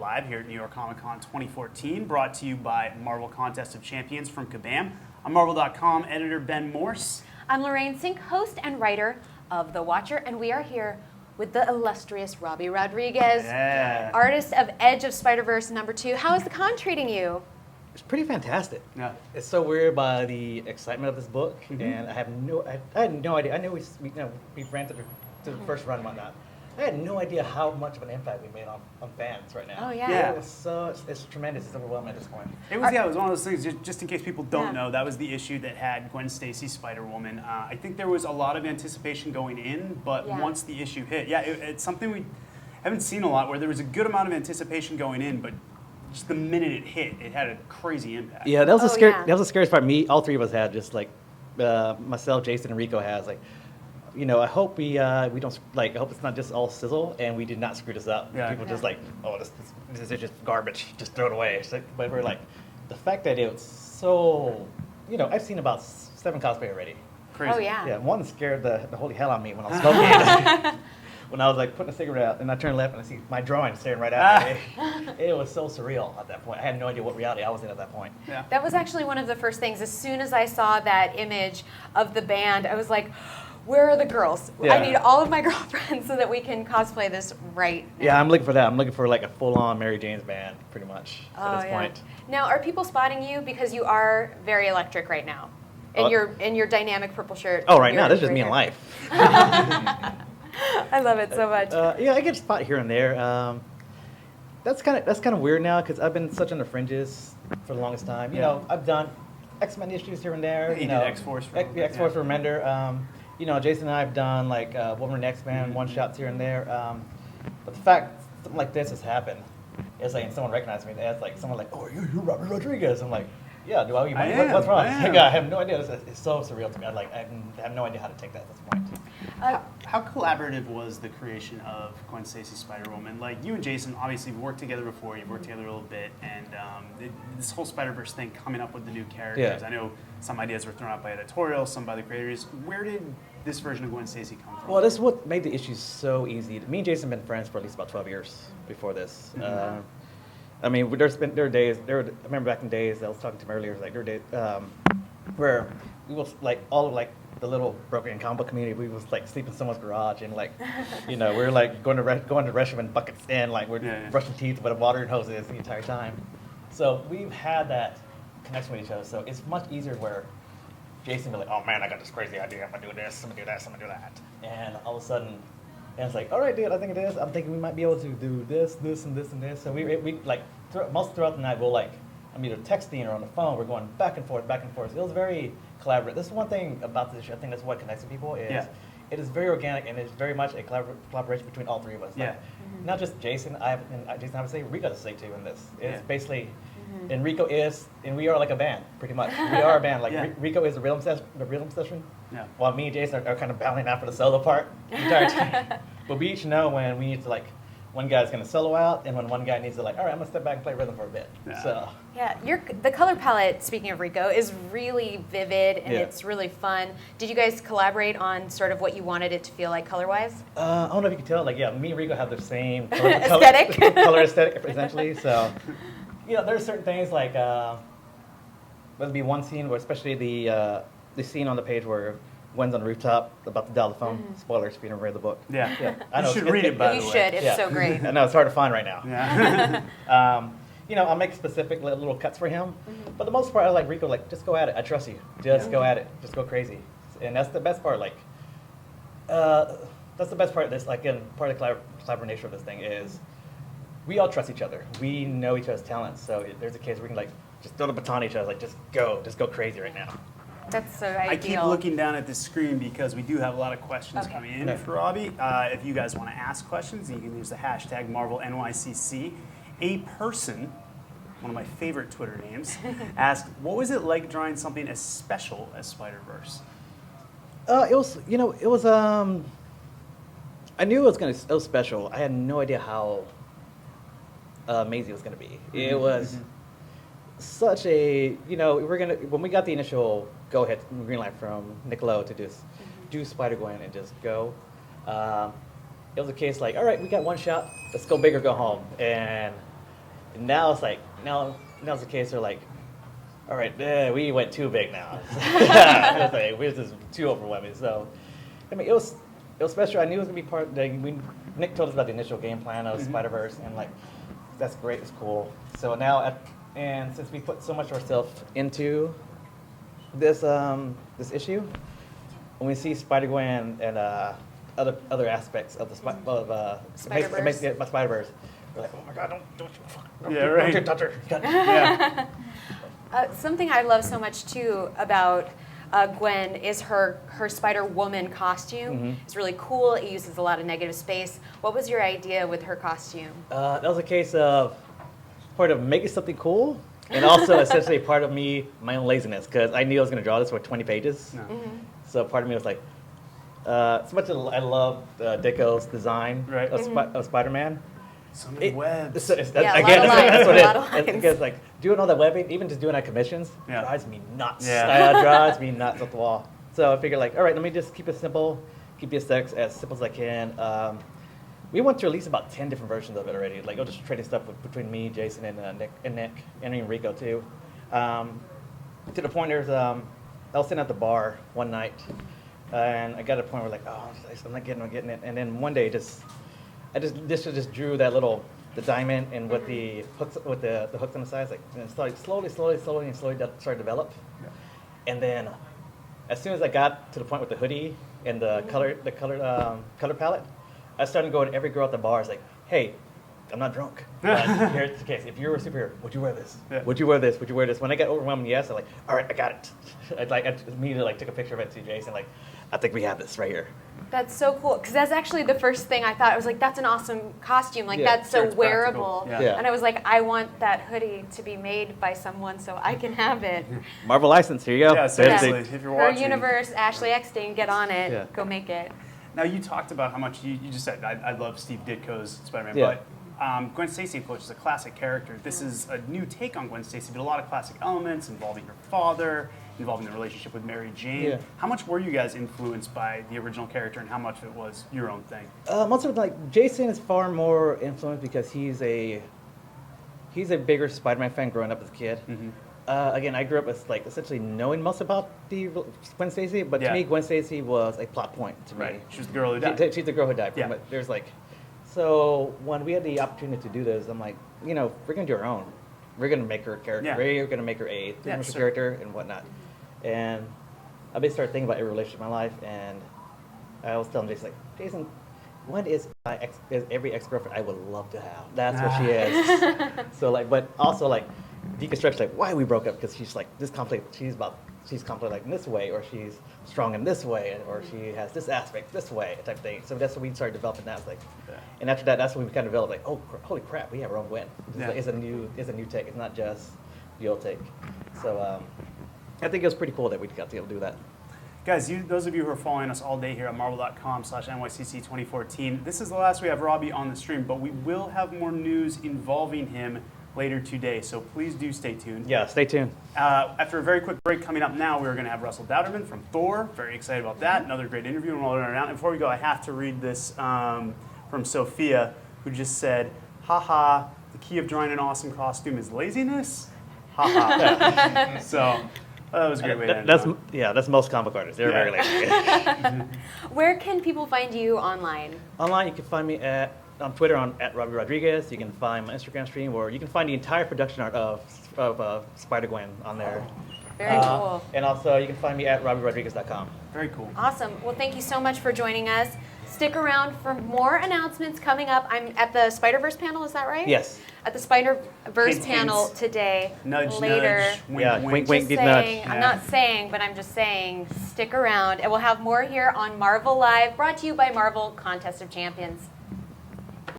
live here at New York Comic Con 2014, brought to you by Marvel Contest of Champions from Kabam. I'm Marvel.com editor Ben Morse. I'm Lorraine Sink, host and writer of The Watcher, and we are here with the illustrious Robbi Rodriguez, artist of Edge of Spider-Verse #2. How is the con treating you? It's pretty fantastic. Yeah. It's so weird by the excitement of this book, and I had no idea. I knew we ran to the first run and whatnot. I had no idea how much of an impact we made on fans right now. Oh yeah. It's tremendous. It's overwhelming at this point. It was it was one of those things. Just in case people don't know, that was the issue that had Gwen Stacy, Spider-Woman. I think there was a lot of anticipation going in, but once the issue hit, it's something we haven't seen a lot. Where there was a good amount of anticipation going in, but just the minute it hit, it had a crazy impact. Yeah, that was that was the scariest part. All three of us had, just like myself, Jason, and Rico has. Like, I hope we don't I hope it's not just all sizzle and we did not screw this up. Yeah. People just like, oh, this is just garbage. Just throw it away. It's like, but we're like, the fact that it was so, I've seen about 7 cosplay already. Crazy. Oh yeah. Yeah, one scared the holy hell out of me when I was smoking. When I was like putting a cigarette out and I turned left and I see my drawing staring right at me. It was so surreal at that point. I had no idea what reality I was in at that point. Yeah. That was actually one of the first things. As soon as I saw that image of the band, I was like, where are the girls? Yeah. I need all of my girlfriends so that we can cosplay this right now. Yeah, I'm looking for that. I'm looking for like a full-on Mary Jane's band, pretty much, at this point. Now, are people spotting you because you are very electric right now? In your dynamic purple shirt. Oh, right now, this is just me in life. I love it so much. Yeah, I get a spot here and there. That's kind of weird now because I've been such on the fringes for the longest time. I've done X-Men issues here and there. You did X-Force. X-Force for Remender. Jason and I have done like Wolverine X-Men one-shots here and there. But the fact something like this has happened, it's like someone recognized me. It's like someone like, oh, you're Robbi Rodriguez. I'm like, yeah, do I owe you money? What's wrong? I have no idea. It's so surreal to me. I have no idea how to take that at this point. How collaborative was the creation of Gwen Stacy, Spider-Woman? Like, you and Jason obviously have worked together before. You've worked together a little bit, and this whole Spider-Verse thing, coming up with the new characters. Yeah. I know some ideas were thrown out by editorial, some by the creators. Where did this version of Gwen Stacy come from? Well, this is what made the issue so easy. Me and Jason have been friends for at least about 12 years before this. I mean, there are days. I remember back in days. I was talking to him earlier. Like there were days where we was like all of like the little broken comic book community. We was like sleeping in someone's garage and like, we were like going to restroom in buckets and like we're brushing teeth with water and hoses the entire time. So we've had that connection with each other. So it's much easier where Jason would be like, oh man, I got this crazy idea. I'm gonna do this. I'm gonna do this. I'm gonna do that. And all of a sudden. And it's like, all right, dude, I think it is. I'm thinking we might be able to do this, this, and this, and this. So we like, most throughout the night, I'm either texting or on the phone. We're going back and forth, back and forth. It was very collaborative. This is one thing about this issue. I think that's what connects people is it is very organic and it's very much a collaboration between all three of us. Like, not just Jason. I would say Rico to say too in this. It's basically, and Rico is, and we are like a band, pretty much. We are a band. Like Rico is the rhythm section. Yeah. While me and Jason are kind of battling out for the solo part the entire time. But we each know when we need to like, one guy's going to solo out, and when one guy needs to like, all right, I'm going to step back and play rhythm for a bit. Yeah. So. Yeah, the color palette, speaking of Rico, is really vivid and it's really fun. Did you guys collaborate on sort of what you wanted it to feel like color-wise? I don't know if you can tell. Like, me and Rico have the same aesthetic. color aesthetic, essentially. So, there's certain things like, there'll be one scene where, especially the scene on the page where Gwen's on the rooftop about to dial the phone. Spoilers if you never read the book. Yeah. I know, you should read it, by the way. You should. It's so great. I know, it's hard to find right now. Yeah. I'll make specific little cuts for him. But for the most part, I like Rico, like, just go at it. I trust you. Just go at it. Just go crazy. And that's the best part. Like, that's the best part of this. Like, again, part of the collaborative nature of this thing is we all trust each other. We know each other's talents. So there's a case where we can, like, just throw the baton at each other. Like, just go crazy right now. That's so ideal. I keep looking down at the screen because we do have a lot of questions coming in for Robbi. If you guys want to ask questions, you can use the hashtag MarvelNYCC. A person, one of my favorite Twitter names, asked, what was it like drawing something as special as Spider-Verse? It was, I knew it was special. I had no idea how amazing it was going to be. It was such a, when we got the initial go-ahead green light from Nick Lowe to just do Spider-Gwen and just go, it was a case like, all right, we got one shot, let's go big or go home. And And now it's like, now it's the case where like, all right, we went too big now. It's like, we're just too overwhelming. So, I mean, it was special. I knew it was gonna be part. Nick told us about the initial game plan of Spider-Verse, and like, that's great. It's cool. So now, and since we put so much of ourselves into this this issue, when we see Spider-Gwen and other aspects of the Spider-Verse, we're like, oh my God, don't touch her. Yeah. Something I love so much too about Gwen is her Spider-Woman costume. It's really cool. It uses a lot of negative space. What was your idea with her costume? That was a case of part of making something cool, and also essentially part of my own laziness, because I knew I was going to draw this for 20 pages. No. So part of me was like, as much as I love Ditko's design of Spider-Man, so many webs. That's what it is. Because like doing all that webbing, even just doing that commissions, drives me nuts. Drives me nuts at the wall. So I figured like, all right, let me just keep it simple, keep the aesthetics as simple as I can. We went through at least about 10 different versions of it already. Like I was just trading stuff between me, Jason, and Nick, and Enrico too. To the point there's, I was sitting at the bar one night, and I got to a point where like, oh, I'm not getting it. And then one day I just drew that the diamond and with the hooks on the sides, like, and it started slowly started to develop. Yeah. And then, as soon as I got to the point with the hoodie and the color palette, I started to go to every girl at the bar. It's like, hey, I'm not drunk. But here's the case: if you were a superhero, would you wear this? Yeah. Would you wear this? Would you wear this? When I got overwhelmed, yes, I'm like, all right, I got it. I immediately took a picture of it to Jason, like, I think we have this right here. That's so cool, because that's actually the first thing I thought. I was like, that's an awesome costume. Like, that's so wearable. Yeah. And I was like, I want that hoodie to be made by someone so I can have it. Marvel license, here you go. Yeah, seriously, if you're watching. Her universe, Ashley Eckstein, get on it. Go make it. Now, you talked about how much, you just said, I love Steve Ditko's Spider-Man, but Gwen Stacy, of course, is a classic character. This is a new take on Gwen Stacy, but a lot of classic elements involving her father, involving the relationship with Mary Jane. Yeah. How much were you guys influenced by the original character, and how much of it was your own thing? Most of it, like, Jason is far more influenced because he's a bigger Spider-Man fan growing up as a kid. Again, I grew up as like essentially knowing most about the Gwen Stacy, but to me, Gwen Stacy was a plot point to me. She was the girl who died. She's the girl who died. Yeah. But there's like, so when we had the opportunity to do this, I'm like, we're gonna do our own. We're gonna make her a character. Yeah. We're gonna make her a character and whatnot. And I basically started thinking about every relationship in my life, and I was telling Jason, like, Jason, Gwen is every ex-girlfriend I would love to have. That's what she is. So like, but also like, deconstruct like why we broke up, because she's like this conflict. She's conflict like in this way, or she's strong in this way, or she has this aspect this way, type of thing. So that's when we started developing that. Like, and after that, that's when we kind of developed like, oh, holy crap, we have our own Gwen. It's a new take. It's not just the old take. So I think it was pretty cool that we got to be able to do that. Guys, those of you who are following us all day here at marvel.com/NYCC 2014, this is the last we have Robbi on the stream, but we will have more news involving him later today, so please do stay tuned. Yeah, stay tuned. After a very quick break coming up now, we're going to have Russell Dowderman from Thor. Very excited about that. Another great interview, and we'll learn it out. And before we go, I have to read this from Sophia, who just said, haha, the key of drawing an awesome costume is laziness? Haha. So that was a great way to end it. That's most comic artists. They're very lazy. Where can people find you online? Online, you can find me on Twitter at Robbi Rodriguez. You can find my Instagram stream, or you can find the entire production art of Spider-Gwen on there. Very cool. And also, you can find me at RobbiRodriguez.com. Very cool. Awesome. Well, thank you so much for joining us. Stick around for more announcements coming up. I'm at the Spider-Verse panel, is that right? Yes. At the Spider-Verse panel today. Nudge, later. Nudge. Wink, wink, just saying, I'm not saying, but I'm just saying, stick around. And we'll have more here on Marvel Live, brought to you by Marvel Contest of Champions.